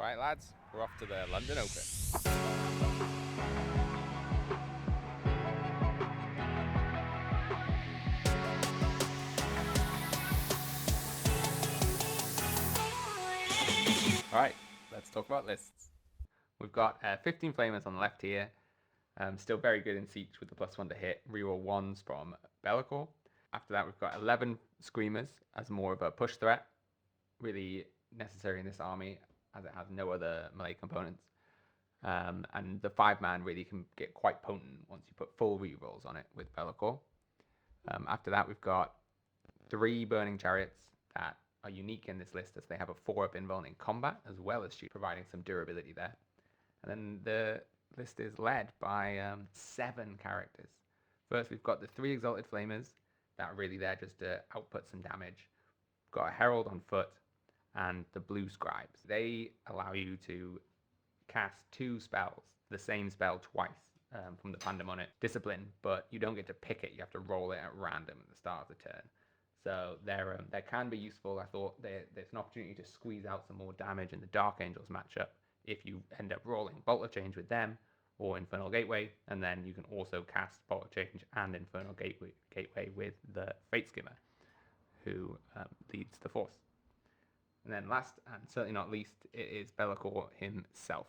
Alright lads, we're off to the London Open. Alright, let's talk about lists. We've got 15 Flamers on the left here. Still very good in Tzeentch with the +1 to hit. Reroll 1s from Be'lakor. After that we've got 11 Screamers as more of a push threat. Really necessary in this army as it has no other melee components. And the 5-man really can get quite potent once you put full rerolls on it with Be'lakor. After that we've got 3 Burning Chariots that are unique in this list as they have a 4-up invuln in combat as well as shoot, providing some durability there. And then the list is led by 7 characters. First we've got the 3 Exalted Flamers that are really there just to output some damage. We've got a Herald on foot and the Blue Scribes. They allow you to cast 2 spells, the same spell twice from the Pandemonic Discipline, but you don't get to pick it, you have to roll it at random at the start of the turn. So they can be useful. I thought there's an opportunity to squeeze out some more damage in the Dark Angels matchup if you end up rolling Bolt of Change with them or Infernal Gateway, and then you can also cast Bolt of Change and Infernal Gateway with the Fate Skimmer, who leads the force. And then last, and certainly not least, it is Be'lakor himself.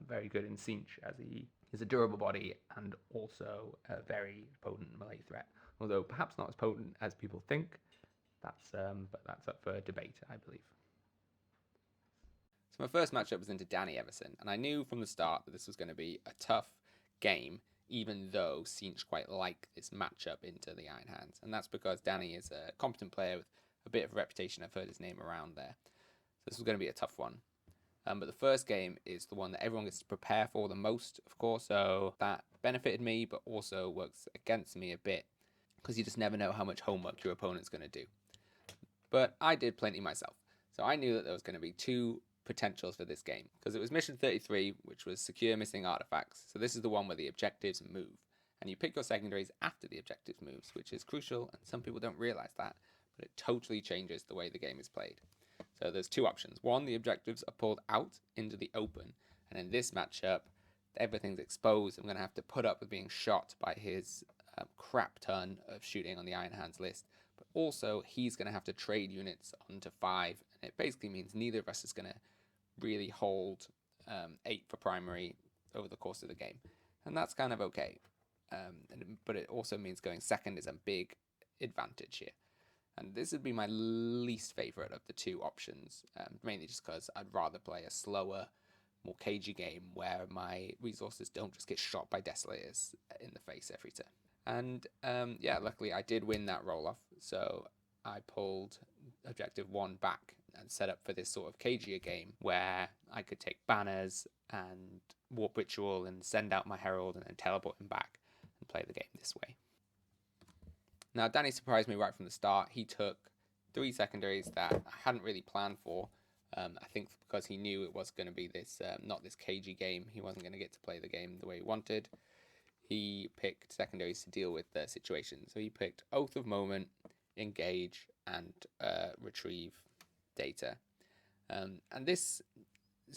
Very good in Tzeentch as he is a durable body and also a very potent melee threat. Although perhaps not as potent as people think. But that's up for debate, I believe. So my first matchup was into Danny Evison, and I knew from the start that this was going to be a tough game, even though Tzeentch quite like this matchup into the Iron Hands. And that's because Danny is a competent player with a bit of a reputation. I've heard his name around there. So this was going to be a tough one. But the first game is the one that everyone gets to prepare for the most, of course. So that benefited me, but also works against me a bit, because you just never know how much homework your opponent's going to do. But I did plenty myself. So I knew that there was going to be 2 potentials for this game, because it was mission 33, which was secure missing artifacts. So this is the one where the objectives move. And you pick your secondaries after the objectives moves, which is crucial, and some people don't realize that, but it totally changes the way the game is played. So there's 2 options. One, the objectives are pulled out into the open, and in this matchup, everything's exposed. I'm going to have to put up with being shot by his crap ton of shooting on the Iron Hands list, but also he's going to have to trade units onto 5, and it basically means neither of us is going to really hold 8 for primary over the course of the game, and that's kind of okay. But it also means going second is a big advantage here. And this would be my least favourite of the 2 options, mainly just because I'd rather play a slower, more cagey game where my resources don't just get shot by Desolators in the face every turn. And yeah, luckily I did win that roll-off, so I pulled Objective 1 back and set up for this sort of cagier game where I could take banners and Warp Ritual and send out my Herald and then teleport him back and play the game this way. Now, Danny surprised me right from the start. He took 3 secondaries that I hadn't really planned for. I think because he knew it was going to be this not this cagey game. He wasn't going to get to play the game the way he wanted. He picked secondaries to deal with the situation. So he picked Oath of Moment, Engage, and Retrieve Data. And this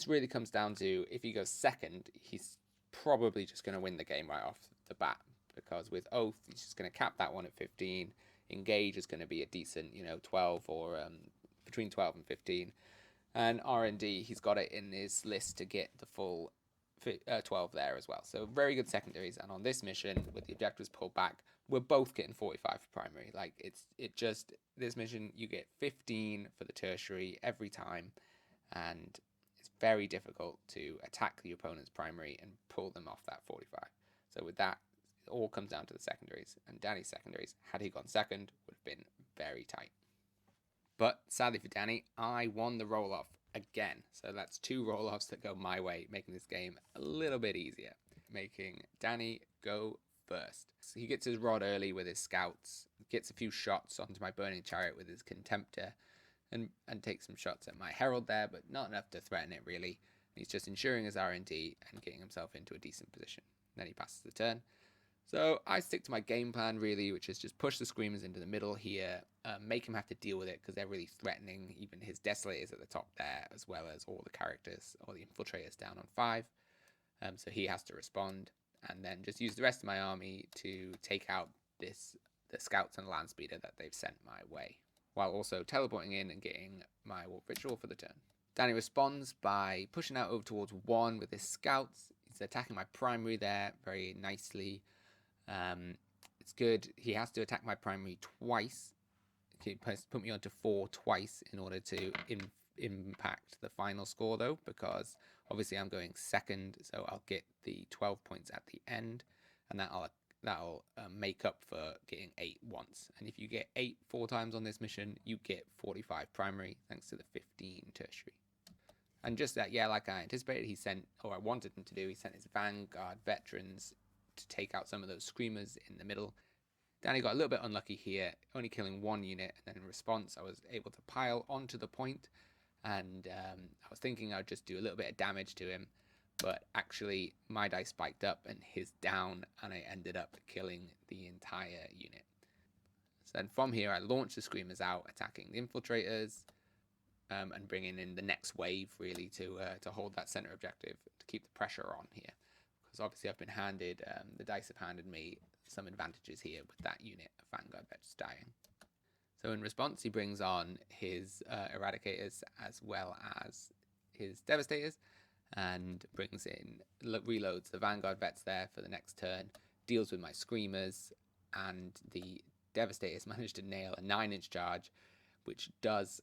really comes down to, if he goes second, he's probably just going to win the game right off the bat. Because with Oath, he's just going to cap that one at 15. Engage is going to be a decent, 12 or between 12 and 15. And R&D, he's got it in his list to get the full 12 there as well. So very good secondaries. And on this mission, with the objectives pulled back, we're both getting 45 for primary. Like, this mission, you get 15 for the tertiary every time. And it's very difficult to attack the opponent's primary and pull them off that 45. So with that, it all comes down to the secondaries, and Danny's secondaries, had he gone second, would have been very tight. But sadly for Danny, I won the roll-off again. So that's 2 roll-offs that go my way, making this game a little bit easier, making Danny go first. So he gets his rod early with his scouts, gets a few shots onto my Burning Chariot with his Contemptor, and takes some shots at my Herald there, but not enough to threaten it really. He's just ensuring his R&D and getting himself into a decent position. Then he passes the turn. So I stick to my game plan really, which is just push the Screamers into the middle here, make him have to deal with it because they're really threatening. Even his Desolators at the top there, as well as all the characters or the Infiltrators down on 5. So he has to respond, and then just use the rest of my army to take out the Scouts and Landspeeder that they've sent my way, while also teleporting in and getting my Warp Ritual for the turn. Danny responds by pushing out over towards 1 with his Scouts. He's attacking my primary there very nicely. It's good. He has to attack my primary twice. He put me onto 4 twice in order to impact the final score, though, because obviously I'm going second, so I'll get the 12 points at the end, and that'll make up for getting 8 once. And if you get 8 4 times on this mission, you get 45 primary, thanks to the 15 tertiary. And just that, yeah, like I anticipated, he sent, or I wanted him to do, he sent his Vanguard veterans to take out some of those Screamers in the middle. Danny got a little bit unlucky here, only killing 1 unit, and then in response I was able to pile onto the point, and I was thinking I'd just do a little bit of damage to him, but actually my dice spiked up and his down, and I ended up killing the entire unit. So then from here I launched the Screamers out, attacking the Infiltrators, and bringing in the next wave really to hold that center objective, to keep the pressure on here. Because obviously I've been handed, the dice have handed me some advantages here with that unit of Vanguard vets dying. So in response, he brings on his Eradicators as well as his Devastators, and brings in, reloads the Vanguard vets there for the next turn, deals with my Screamers, and the Devastators manage to nail a 9-inch charge, which does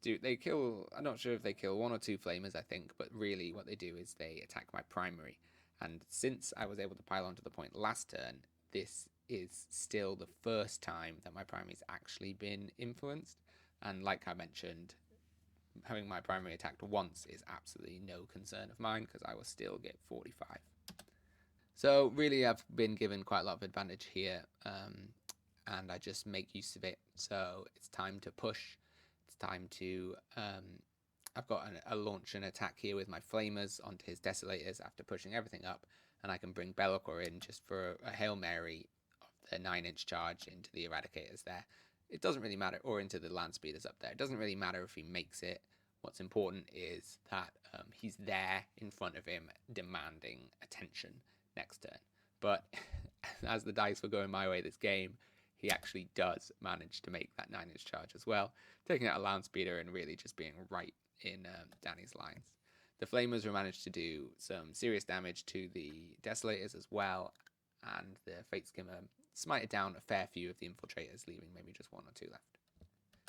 they kill, I'm not sure if they kill 1 or 2 Flamers, I think, but really what they do is they attack my primary. And since I was able to pile onto the point last turn, this is still the first time that my primary's actually been influenced. And like I mentioned, having my primary attacked once is absolutely no concern of mine, because I will still get 45. So really I've been given quite a lot of advantage here, and I just make use of it. So it's time to push. It's time to... I've got a launch and attack here with my Flamers onto his Desolators after pushing everything up, and I can bring Be'lakor in just for a Hail Mary of the 9-inch charge into the Eradicators there. It doesn't really matter, or into the Landspeeders up there. It doesn't really matter if he makes it. What's important is that he's there in front of him demanding attention next turn. But as the dice were going my way this game, he actually does manage to make that 9-inch charge as well, taking out a Landspeeder and really just being right in Danny's lines. The Flamers were managed to do some serious damage to the Desolators as well, and the Fate Skimmer smited down a fair few of the Infiltrators, leaving maybe just 1 or 2 left.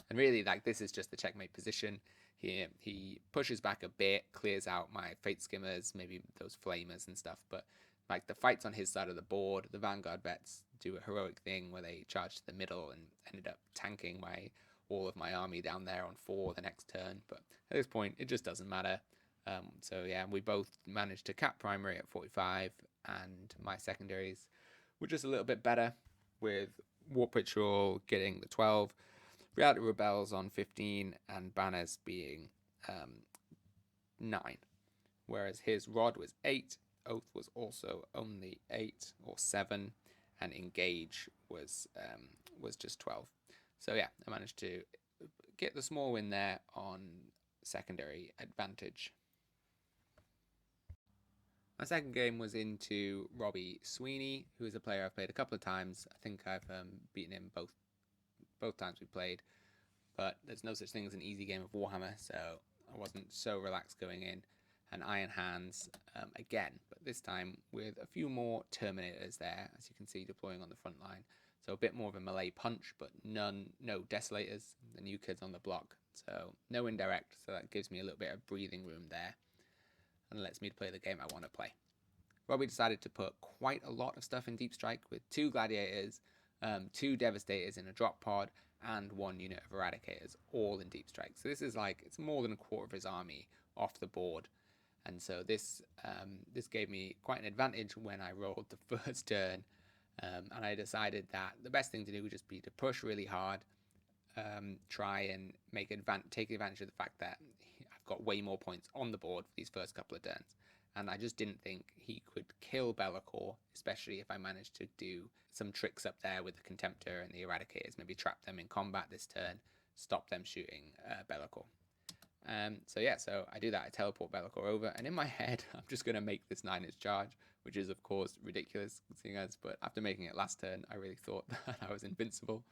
And really, like, this is just the checkmate position. Here, he pushes back a bit, clears out my Fate Skimmers, maybe those Flamers and stuff, but like the fight's on his side of the board. The Vanguard vets do a heroic thing where they charge to the middle and ended up tanking all of my army down there on 4 the next turn. But at this point, it just doesn't matter. So yeah, we both managed to cap primary at 45, and my secondaries were just a little bit better, with Warp Ritual getting the 12, Reality Rebels on 15, and Banners being 9. Whereas his Rod was 8, Oath was also only 8 or 7, and Engage was just 12. So yeah, I managed to get the small win there on secondary advantage. My second game was into Robby Sweeney, who is a player I've played a couple of times. I think I've beaten him both times we played, but there's no such thing as an easy game of Warhammer, so I wasn't so relaxed going in. And Iron Hands again, but this time with a few more Terminators there, as you can see, deploying on the front line. So a bit more of a melee punch, but no Desolators, the new kids on the block. So no indirect, so that gives me a little bit of breathing room there, and lets me play the game I want to play. Robby decided to put quite a lot of stuff in Deep Strike, with 2 Gladiators, 2 Devastators in a drop pod, and 1 unit of Eradicators, all in Deep Strike. So this is like, it's more than a quarter of his army off the board. And so this gave me quite an advantage when I rolled the first turn, and I decided that the best thing to do would just be to push really hard, try and take advantage of the fact that I've got way more points on the board for these first couple of turns, and I just didn't think he could kill Be'lakor, especially if I managed to do some tricks up there with the Contemptor and the Eradicators, maybe trap them in combat this turn, stop them shooting Be'lakor. So I do that. I teleport Be'lakor over, and in my head, I'm just going to make this 9-inch charge, which is, of course, ridiculous, seeing as, but after making it last turn, I really thought that I was invincible.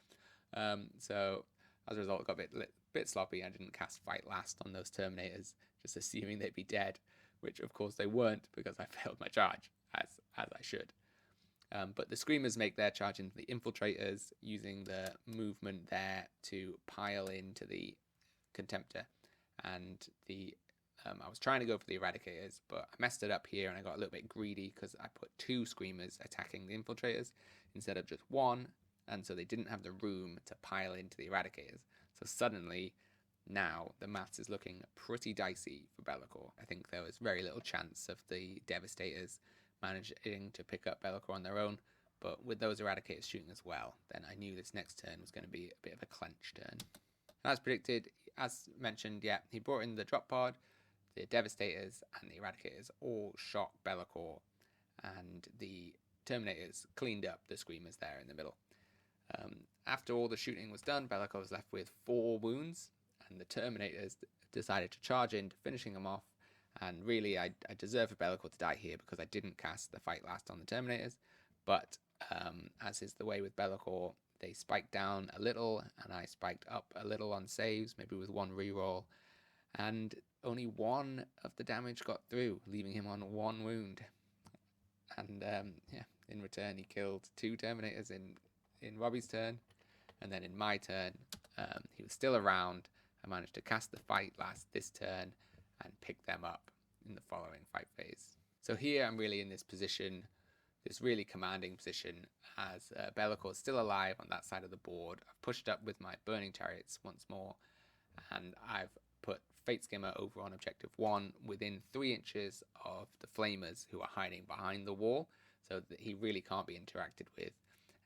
So as a result, it got a bit sloppy. I didn't cast Fight Last on those Terminators, just assuming they'd be dead, which, of course, they weren't because I failed my charge, as I should. But the Screamers make their charge into the Infiltrators, using the movement there to pile into the Contemptor. And I was trying to go for the Eradicators, but I messed it up here and I got a little bit greedy because I put 2 Screamers attacking the Infiltrators instead of just 1, and so they didn't have the room to pile into the Eradicators. So suddenly, now, the maths is looking pretty dicey for Be'lakor. I think there was very little chance of the Devastators managing to pick up Be'lakor on their own, but with those Eradicators shooting as well, then I knew this next turn was going to be a bit of a clench turn. As predicted, as mentioned, yeah, he brought in the drop pod, the Devastators and the Eradicators all shot Be'lakor, and the Terminators cleaned up the Screamers there in the middle. After all the shooting was done, Be'lakor was left with 4 wounds, and the Terminators decided to charge in, finishing them off. And really, I deserve for Be'lakor to die here because I didn't cast the Fight Last on the Terminators. But as is the way with Be'lakor, they spiked down a little, and I spiked up a little on saves, maybe with 1 reroll. And only 1 of the damage got through, leaving him on 1 wound. And in return, he killed 2 Terminators in Robby's turn. And then in my turn, he was still around. I managed to cast the Fight Last this turn and pick them up in the following fight phase. So here I'm really in this position, this really commanding position, as Be'lakor is still alive on that side of the board. I've pushed up with my Burning Chariots once more, and I've put Fate Skimmer over on Objective 1 within 3 inches of the Flamers who are hiding behind the wall, so that he really can't be interacted with.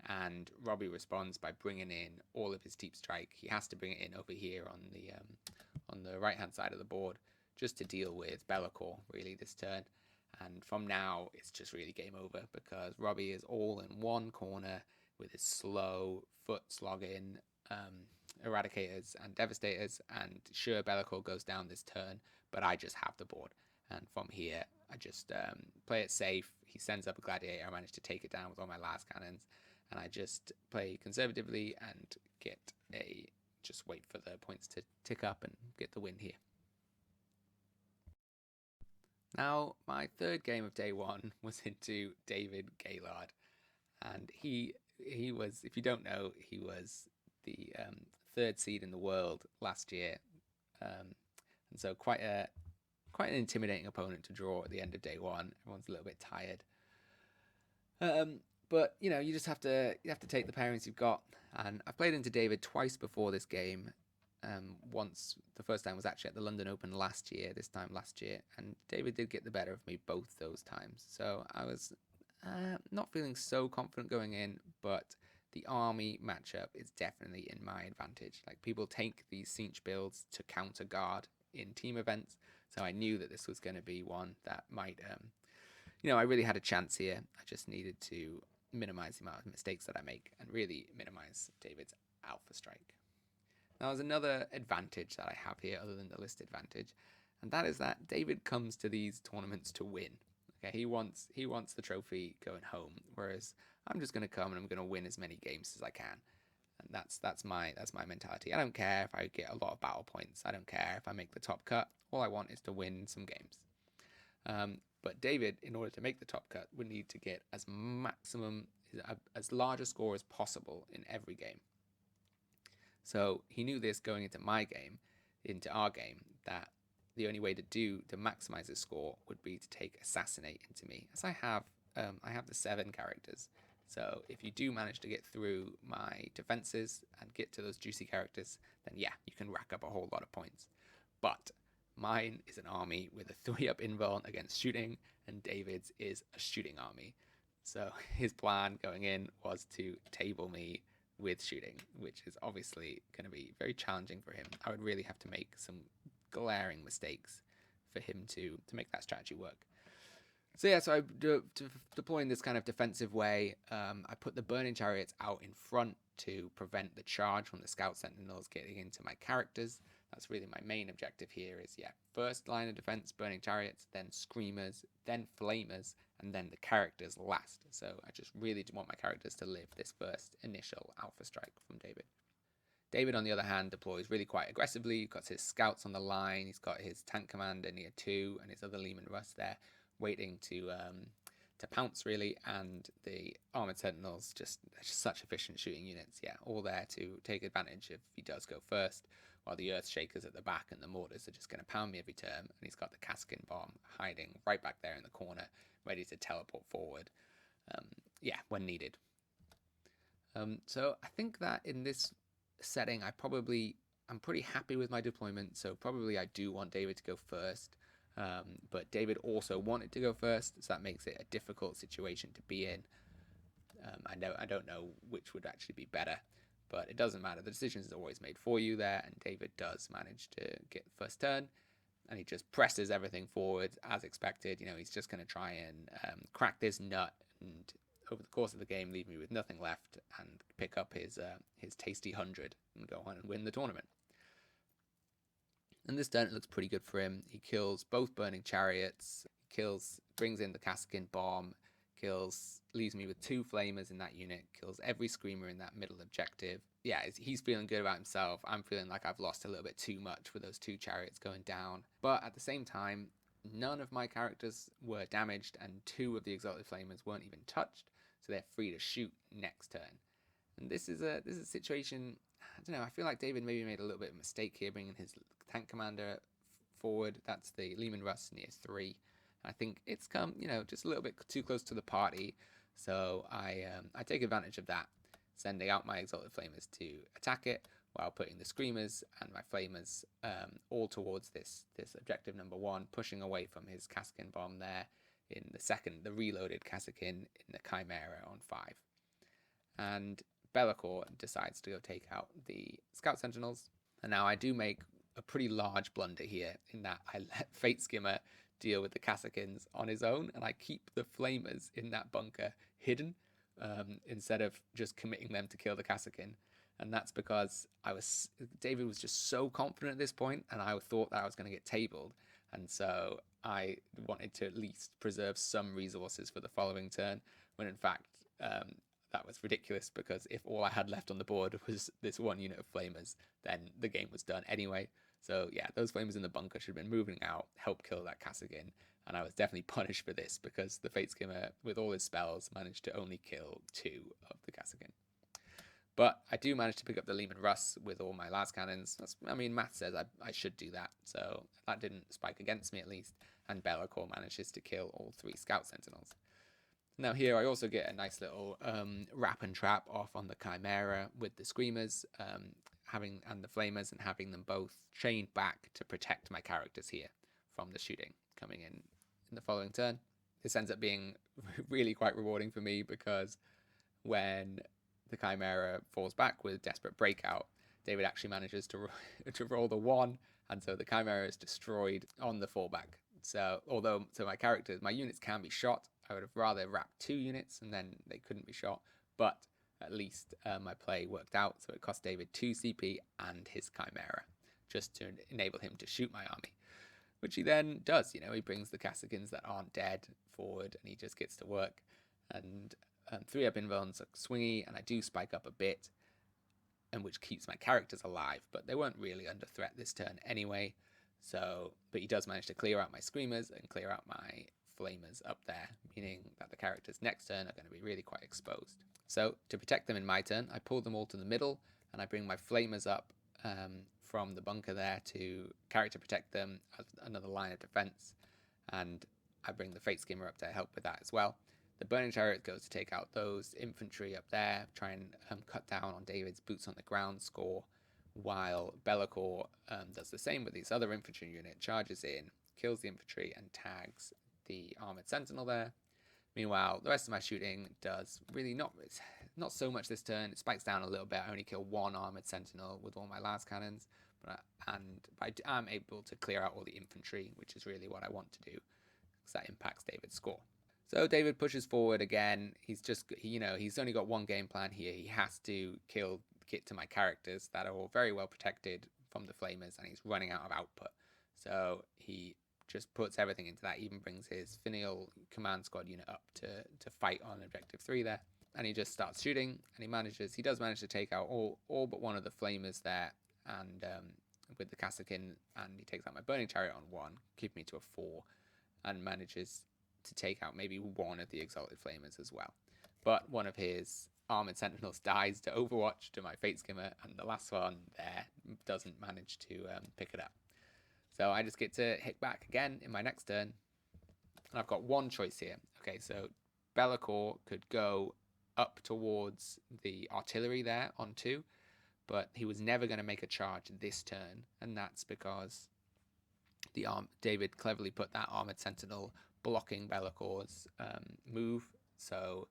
And Robby responds by bringing in all of his Deep Strike. He has to bring it in over here on the right-hand side of the board, just to deal with Be'lakor, really, this turn. And from now, it's just really game over, because Robby is all in one corner with his slow foot slogging Eradicators and Devastators, and sure, Be'lakor goes down this turn, but I just have the board. And from here, I just play it safe. He sends up a Gladiator. I manage to take it down with all my last cannons, and I just play conservatively and just wait for the points to tick up and get the win here. Now, my third game of day 1 was into David Gaylard, and he was, if you don't know, he was the 3rd seed in the world last year, and so quite an intimidating opponent to draw at the end of day 1. Everyone's a little bit tired, but you just have to take the pairings you've got. And I've played into David twice before this game. Once, the first time was actually at the London Open last year, and David did get the better of me both those times. So I was not feeling so confident going in, but the army matchup is definitely in my advantage. Like, people take these Tzeentch builds to counter guard in team events, so I knew that this was going to be one that might, I really had a chance here. I just needed to minimize the amount of mistakes that I make and really minimize David's alpha strike. Now, there's another advantage that I have here other than the list advantage, and that is that David comes to these tournaments to win. Okay, he wants the trophy going home, whereas I'm just going to come and I'm going to win as many games as I can. And that's my mentality. I don't care if I get a lot of battle points. I don't care if I make the top cut. All I want is to win some games. But David, in order to make the top cut, would need to get as large a score as possible in every game. So he knew this going into our game, that the only way to maximize his score would be to take Assassinate into me, as I have the 7 characters. So if you do manage to get through my defenses and get to those juicy characters, then yeah, you can rack up a whole lot of points. But mine is an army with a 3-up invuln against shooting, and David's is a shooting army. So his plan going in was to table me with shooting, which is obviously going to be very challenging for him. I would really have to make some glaring mistakes for him to make that strategy work. So yeah, so deploying this kind of defensive way, I put the burning chariots out in front to prevent the charge from the scout sentinels getting into my characters. That's really my main objective here is, yeah, first line of defense, burning chariots, then screamers, then flamers, and then the characters last. So I just really want my characters to live this first initial alpha strike from David. David, on the other hand, deploys really quite aggressively. He's got his scouts on the line. He's got his tank commander near 2 and his other Leman Russ there waiting to pounce, really. And the armored sentinels, just such efficient shooting units. Yeah, all there to take advantage if he does go first, while the earth shakers at the back and the mortars are just going to pound me every turn. And he's got the Kaskin bomb hiding right back there in the corner, ready to teleport forward, yeah, when needed. So I think that in this setting, I'm pretty happy with my deployment, so probably I do want David to go first. But David also wanted to go first, so that makes it a difficult situation to be in. I don't know which would actually be better, but it doesn't matter. The decision is always made for you there, and David does manage to get the first turn, and he just presses everything forward as expected. You know, he's just going to try and crack this nut and over the course of the game leave me with nothing left and pick up his tasty 100 and go on and win the tournament. And this turn it looks pretty good for him. He kills both burning chariots, brings in the Kaskin bomb, leaves me with 2 flamers in that unit, kills every screamer in that middle objective. Yeah, he's feeling good about himself. I'm feeling like I've lost a little bit too much with those 2 chariots going down. But at the same time, none of my characters were damaged and 2 of the Exalted Flamers weren't even touched, so they're free to shoot next turn. And this is a situation, I don't know, I feel like David maybe made a little bit of a mistake here bringing his tank commander forward. That's the Leman Russ near 3. I think it's come, just a little bit too close to the party, so I take advantage of that, sending out my Exalted Flamers to attack it, while putting the Screamers and my Flamers all towards this objective number 1, pushing away from his Kaskin bomb there in the reloaded Kaskin in the Chimera on 5. And Be'lakor decides to go take out the Scout Sentinels. And now I do make a pretty large blunder here in that I let Fate Skimmer deal with the Kasakins on his own, and I keep the Flamers in that bunker hidden instead of just committing them to kill the Kasakin. And that's because David was just so confident at this point, and I thought that I was going to get tabled. And so I wanted to at least preserve some resources for the following turn, when in fact that was ridiculous, because if all I had left on the board was this 1 unit of Flamers, then the game was done anyway. So yeah, those Flamers in the bunker should have been moving out, help kill that Kasagin, and I was definitely punished for this because the Fate Skimmer, with all his spells, managed to only kill 2 of the Kasagin. But I do manage to pick up the Leman Russ with all my las cannons. Math says I should do that, so that didn't spike against me at least, and Be'lakor manages to kill all 3 Scout Sentinels. Now here I also get a nice little wrap and trap off on the Chimera with the Screamers and the Flamers, and having them both chained back to protect my characters here from the shooting coming in the following turn. This ends up being really quite rewarding for me, because when the Chimera falls back with Desperate Breakout, David actually manages to roll the 1, and so the Chimera is destroyed on the fallback. So my units can be shot. I would have rather wrapped 2 units and then they couldn't be shot, but at least my play worked out, so it cost David 2 CP and his Chimera, just to enable him to shoot my army, which he then does. He brings the Kasagins that aren't dead forward, and he just gets to work. And 3 up invulns are swingy, and I do spike up a bit, and which keeps my characters alive, but they weren't really under threat this turn anyway. But he does manage to clear out my Screamers and clear out my Flamers up there, meaning that the characters next turn are going to be really quite exposed. So to protect them in my turn, I pull them all to the middle, and I bring my Flamers up from the bunker there to character protect them as another line of defense, and I bring the Fate Skimmer up to help with that as well. The Burning Chariot goes to take out those infantry up there, try and cut down on David's boots on the ground score, while Be'lakor does the same with his other infantry unit, charges in, kills the infantry, and tags the armored sentinel there. Meanwhile, the rest of my shooting does really not so much this turn. It spikes down a little bit. I only kill 1 armored sentinel with all my las cannons, but I am able to clear out all the infantry, which is really what I want to do. because that impacts David's score. So David pushes forward again. He's only got one game plan here. He has to get to my characters that are all very well protected from the flamers, and he's running out of output. So he just puts everything into that, even brings his finial command squad unit up to fight on objective 3 there. And he just starts shooting, and he does manage to take out all but one of the flamers there, and with the Kassakin, and he takes out my burning chariot on 1, keeping me to a 4, and manages to take out maybe one of the exalted flamers as well. But one of his armored sentinels dies to Overwatch to my fate skimmer, and the last one there doesn't manage to pick it up. So I just get to hit back again in my next turn, and I've got one choice here. Okay, so Be'lakor could go up towards the artillery there on 2, but he was never going to make a charge this turn, and that's because David cleverly put that armored sentinel blocking Be'lakor's move, so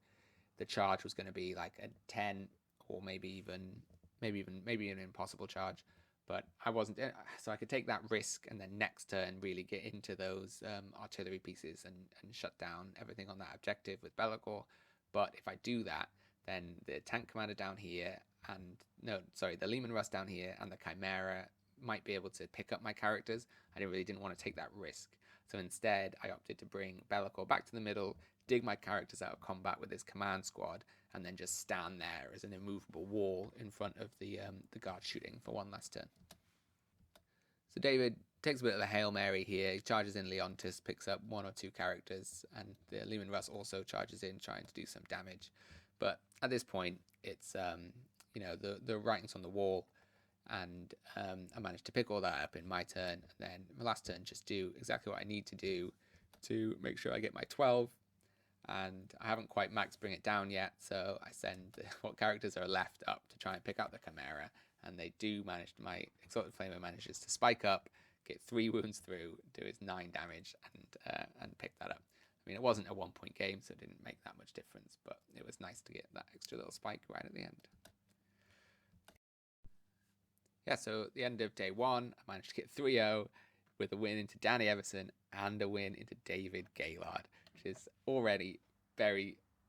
the charge was going to be like a 10 or maybe even an impossible charge. But I wasn't, so I could take that risk and then next turn really get into those artillery pieces and shut down everything on that objective with Be'lakor. But if I do that, then the tank commander down here the Leman Russ down here and the Chimera might be able to pick up my characters. I didn't want to take that risk. So instead, I opted to bring Be'lakor back to the middle, dig my characters out of combat with his command squad, and then just stand there as an immovable wall in front of the guard shooting for one last turn. So David takes a bit of a Hail Mary here. He charges in Leontis, picks up 1 or 2 characters, and the Leman Russ also charges in, trying to do some damage. But at this point, it's the writing's on the wall, and I managed to pick all that up in my turn, and then my last turn just do exactly what I need to do to make sure I get my 12. And I haven't quite maxed Bring It Down yet, so I send what characters are left up to try and pick out the Chimera, and they do manage. My Exalted Flamer manages to spike up, get 3 wounds through, do his 9 damage, and pick that up. I mean, it wasn't a 1-point game, so it didn't make that much difference, but it was nice to get that extra little spike right at the end. Yeah, so at the end of day 1, I managed to get 3-0 with a win into Danny Evison and a win into David Gaylard, which is already a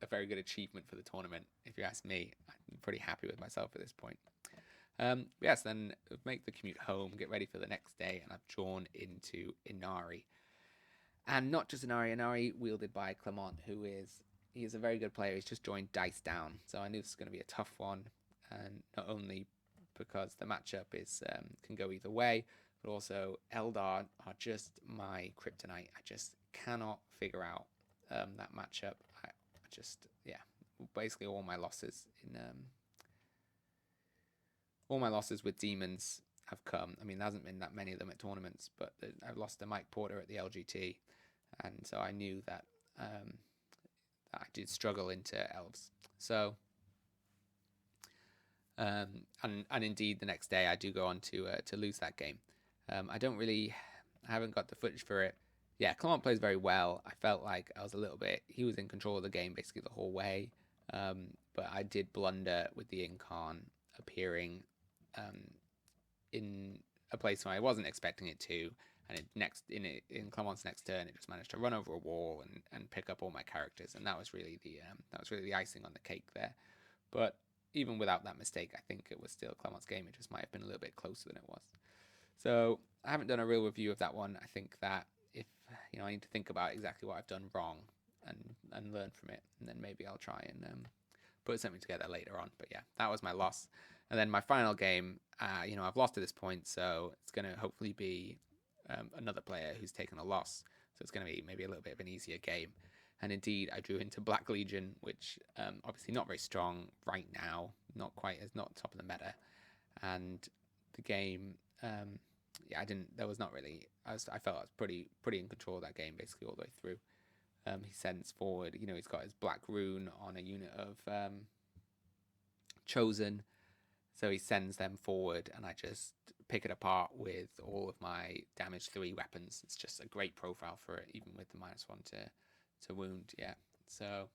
very good achievement for the tournament. If you ask me, I'm pretty happy with myself at this point. Yes, then make the commute home, get ready for the next day, and I've drawn into Inari. And not just Inari wielded by Clement, he's a very good player. He's just joined Dice Down, so I knew this was going to be a tough one, and not only because the matchup can go either way, but also Eldar are just my kryptonite. I just cannot figure out that matchup. Basically all my losses with Daemons have come. I mean, there hasn't been that many of them at tournaments, but I've lost to Mike Porter at the LGT, and so I knew that I did struggle into Elves. So, and indeed the next day I do go on to lose that game. I haven't got the footage for it. Yeah, Clement plays very well. I felt like he was in control of the game basically the whole way. But I did blunder with the Incarn appearing in a place where I wasn't expecting it to, and in Clement's next turn, it just managed to run over a wall and pick up all my characters, and that was really the icing on the cake there. But even without that mistake, I think it was still Clement's game. It just might have been a little bit closer than it was. So I haven't done a real review of that one. I think that if I need to think about exactly what I've done wrong and learn from it, and then maybe I'll try and put something together later on. But yeah, that was my loss. And then my final game, I've lost to this point, so it's going to hopefully be another player who's taken a loss. So it's going to be maybe a little bit of an easier game. And indeed, I drew into Black Legion, which obviously not very strong right now, not top of the meta. And the game, there was not really. I felt I was pretty in control of that game basically all the way through. He sends forward, he's got his Black Rune on a unit of Chosen, so he sends them forward, and I just pick it apart with all of my damage 3 weapons. It's just a great profile for it, even with the -1 to wound. Yeah, so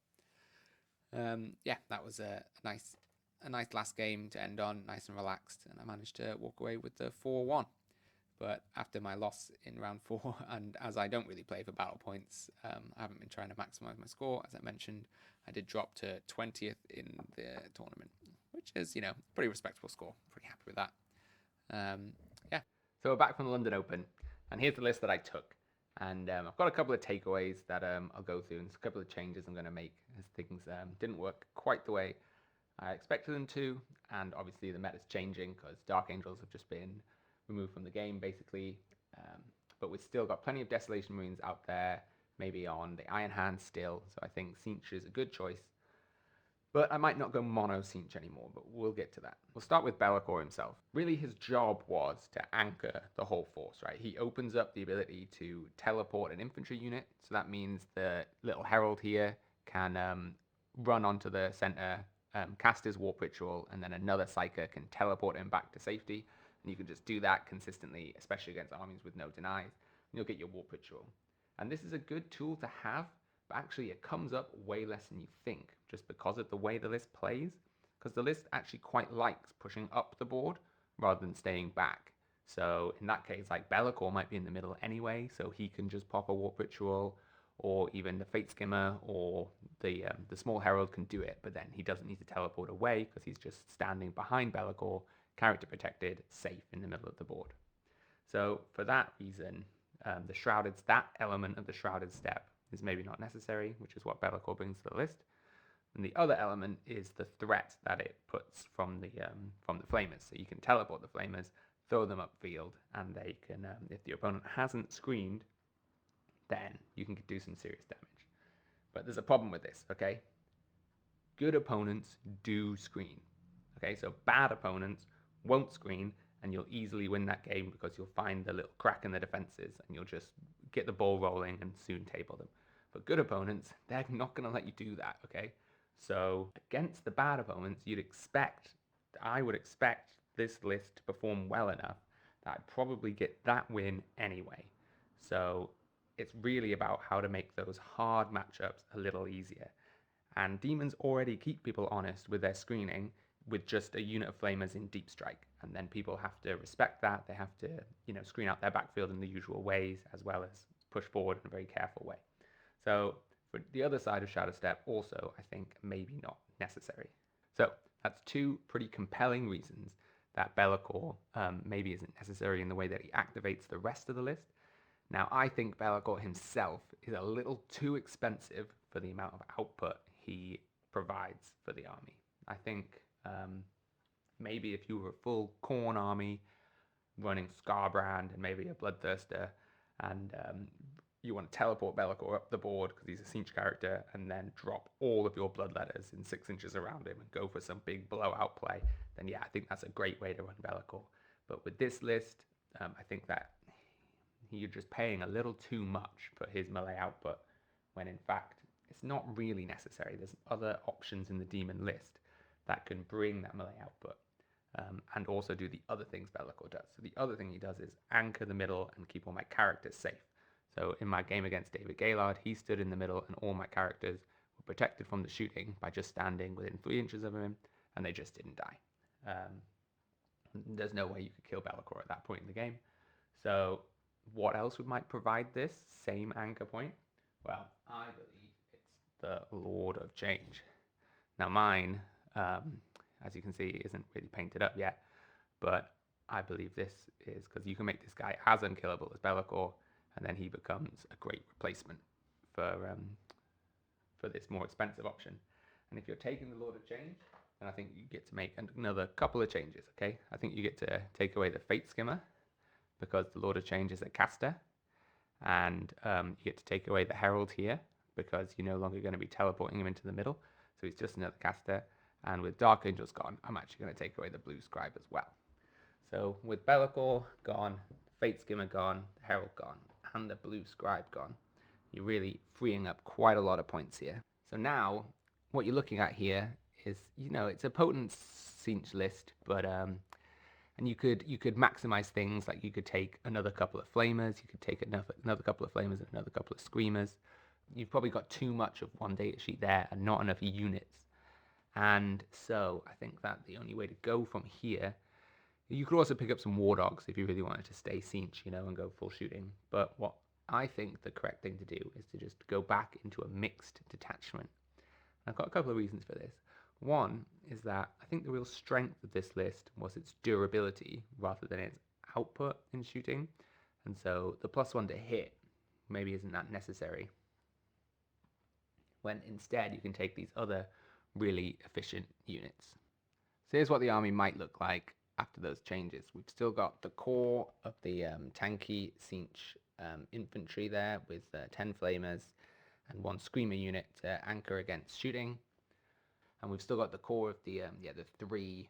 that was a nice last game to end on, nice and relaxed, and I managed to walk away with the 4-1. But after my loss in round 4, and as I don't really play for battle points, I haven't been trying to maximize my score. As I mentioned, I did drop to 20th in the tournament, which is, you know, a pretty respectable score. Pretty happy with that. Yeah. So we're back from the London Open, and here's the list that I took. And I've got a couple of takeaways that I'll go through, and there's a couple of changes I'm going to make as things didn't work quite the way I expected them to. And obviously the meta's changing because Dark Angels have just been removed from the game, basically. But we've still got plenty of Desolation Marines out there, maybe on the Iron Hand still. So I think Tzeentch is a good choice. But I might not go mono Tzeentch anymore, but we'll get to that. We'll start with Be'lakor himself. Really, his job was to anchor the whole force, right? He opens up the ability to teleport an infantry unit. So that means the little herald here can run onto the center, cast his warp ritual, and then another psyker can teleport him back to safety. And you can just do that consistently, especially against armies with no denies. And you'll get your warp ritual. And this is a good tool to have, but actually it comes up way less than you think, just because of the way the list plays, because the list actually quite likes pushing up the board rather than staying back. So in that case, like Be'lakor might be in the middle anyway, so he can just pop a warp ritual, or even the Fate Skimmer or the Small Herald can do it, but then he doesn't need to teleport away because he's just standing behind Be'lakor, character protected, safe in the middle of the board. So for that reason, that element of the Shrouded Step is maybe not necessary, which is what Be'lakor brings to the list. And the other element is the threat that it puts from the flamers. So you can teleport the flamers, throw them upfield, and they can, if the opponent hasn't screened, then you can do some serious damage. But there's a problem with this, okay? Good opponents do screen. Okay, so bad opponents won't screen, and you'll easily win that game because you'll find the little crack in the defenses and you'll just get the ball rolling and soon table them. But good opponents, they're not going to let you do that, okay? So against the bad opponents, I would expect this list to perform well enough that I'd probably get that win anyway. So it's really about how to make those hard matchups a little easier. And Demons already keep people honest with their screening with just a unit of flamers in deep strike, and then people have to respect that. They have to, screen out their backfield in the usual ways, as well as push forward in a very careful way. So for the other side of Shadow Step, also I think maybe not necessary. So that's two pretty compelling reasons that Be'lakor maybe isn't necessary in the way that he activates the rest of the list. Now I think Be'lakor himself is a little too expensive for the amount of output he provides for the army. I think maybe if you were a full Khorne army running Scarbrand and maybe a Bloodthirster, and you want to teleport Be'lakor up the board because he's a Tzeentch character, and then drop all of your Bloodletters in 6 inches around him and go for some big blowout play, then yeah, I think that's a great way to run Be'lakor. But with this list, I think that you're just paying a little too much for his melee output, when in fact it's not really necessary. There's other options in the demon list that can bring that melee output, and also do the other things Be'lakor does. So the other thing he does is anchor the middle and keep all my characters safe. So in my game against David Gaylard, he stood in the middle and all my characters were protected from the shooting by just standing within 3 inches of him, and they just didn't die. There's no way you could kill Be'lakor at that point in the game. So what else might provide this same anchor point? Well, I believe it's the Lord of Change. Now mine, as you can see, isn't really painted up yet, but I believe this is because you can make this guy as unkillable as Be'lakor, and then he becomes a great replacement for this more expensive option. And if you're taking the Lord of Change, then I think you get to make another couple of changes, okay? I think you get to take away the Fate Skimmer, because the Lord of Change is a caster, and you get to take away the Herald here, because you're no longer going to be teleporting him into the middle, so he's just another caster. And with Dark Angels gone, I'm actually going to take away the Blue Scribe as well. So with Be'lakor gone, Fate Skimmer gone, Herald gone, and the Blue Scribe gone, you're really freeing up quite a lot of points here. So now, what you're looking at here is, it's a potent Tzeentch list, but and you could maximize things, like you could take another couple of flamers, you could take another couple of flamers and another couple of screamers. You've probably got too much of one datasheet there and not enough units. And so I think that the only way to go from here You could also pick up some War Dogs if you really wanted to stay Tzeentch, and go full shooting. But what I think the correct thing to do is to just go back into a mixed detachment. And I've got a couple of reasons for this. One is that I think the real strength of this list was its durability rather than its output in shooting. And so the +1 to hit maybe isn't that necessary, when instead you can take these other really efficient units. So here's what the army might look like after those changes. We've still got the core of the tanky Tzeentch infantry there with 10 flamers and 1 screamer unit to anchor against shooting. And we've still got the core of the three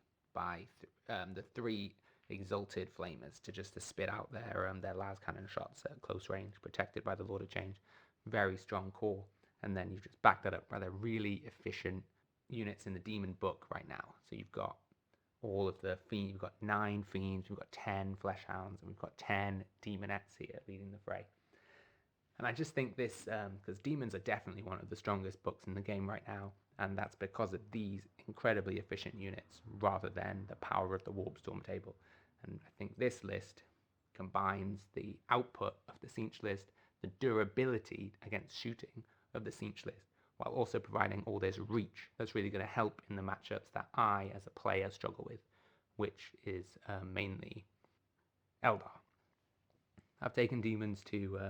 exalted flamers to just to spit out their las cannon shots at close range, protected by the Lord of Change. Very strong core. And then you've just backed that up by the really efficient units in the demon book right now. So you've got all of the fiends, we've got 9 fiends, we've got 10 flesh hounds, and we've got 10 demonettes here leading the fray. And I just think this, because demons are definitely one of the strongest books in the game right now, and that's because of these incredibly efficient units rather than the power of the Warp Storm table. And I think this list combines the output of the Tzeentch list, the durability against shooting of the Tzeentch list, while also providing all this reach that's really going to help in the matchups that I, as a player, struggle with, which is mainly Eldar. I've taken demons to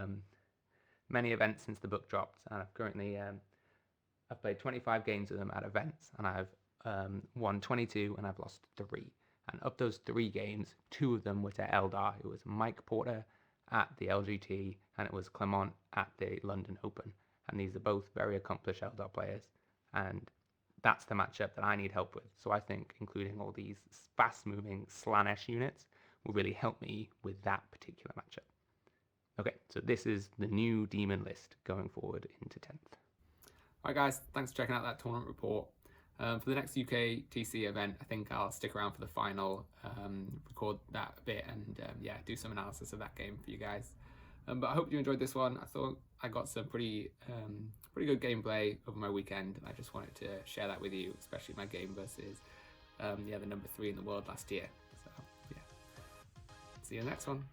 many events since the book dropped, and I've currently I've played 25 games of them at events, and I've won 22 and I've lost 3. And of those 3 games, 2 of them were to Eldar. It was Mike Porter at the LGT, and it was Clement at the London Open. And these are both very accomplished Eldar players, and that's the matchup that I need help with. So I think including all these fast-moving Slaanesh units will really help me with that particular matchup. Okay, so this is the new demon list going forward into 10th. Alright guys, thanks for checking out that tournament report. For the next UK TC event, I think I'll stick around for the final, record that a bit, and yeah, do some analysis of that game for you guys. But I hope you enjoyed this one. I thought I got some pretty good gameplay over my weekend, and I just wanted to share that with you, especially my game versus the number 3 in the world last year. So yeah, see you in the next one.